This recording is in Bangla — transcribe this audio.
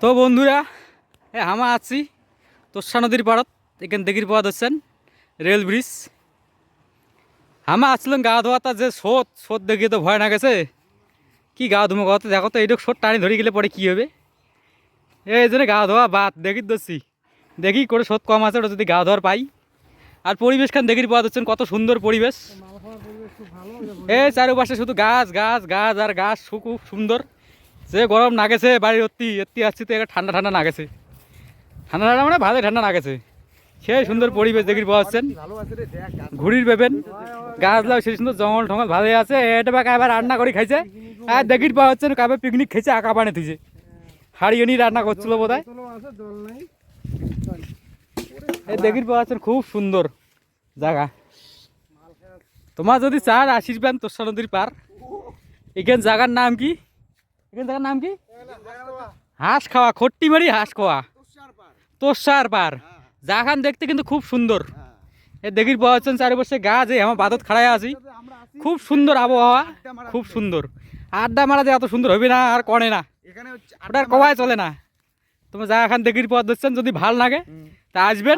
তো বন্ধুরা হামা আছি তোষা নদীর পাড়ত এখান দেখির পাওয়া যাচ্ছেন রেল ব্রিজ হামা আসলাম গা ধোয়া তা যে সোত দেখিয়ে তো ভয় না গেছে কি গা ধুমো কথা দেখো তো এইটুক সোত টানি ধরে গেলে পরে কী হবে এই জন্য গা ধোয়া বাদ দেখি দোষি দেখি করে সোত কম আছে ওটা যদি গা ধোয়ার পাই আর পরিবেশখান দেখির পাওয়া যাচ্ছেন কত সুন্দর পরিবেশ এই চারপাশে শুধু গাছ গাছ গাছ আর গাছ খুব সুন্দর যে গরম না গেছে বাড়ির এত্তি আসছি তো ঠান্ডা ঠান্ডা না গেছে ঠান্ডা ঠান্ডা মানে ভালোই ঠান্ডা না গেছে সেই সুন্দর পরিবেশ দেখির পাওয়া যাচ্ছেন ঘুরির পেবেন গাছ লাও সেই সুন্দর জঙ্গল টঙ্গল ভালোই আছে এটা বা কাবার রান্না করে খাইছে আর দেখির পাওয়া যাচ্ছে কাবে পিকনিক খেয়েছে আঁকা পানে থুইছে হাড়িয়ে নিয়ে রান্না করছিল বোধ হয় এই দেখির পাওয়া যাচ্ছেন খুব সুন্দর জায়গা তোমার যদি চার আসিসবেন তোষা নদীর পার এখান জায়গার নাম কি এখান জায়গার নাম কি হাঁস খাওয়া খট্টি মারি হাঁস খাওয়া তোষার পার জাগান দেখতে কিন্তু খুব সুন্দর এ দেখির পাওয়া যাচ্ছেন চারিপাশে গাছ এই আমার বাদত খাড়ায় আছি খুব সুন্দর আবহাওয়া খুব সুন্দর আড্ডা মারা যে এত সুন্দর হবে না আর করে না ওটা আর কবাই চলে না তোমার জায়গাখান দেখির পাওয়া যাচ্ছেন যদি ভাল লাগে তা আসবেন।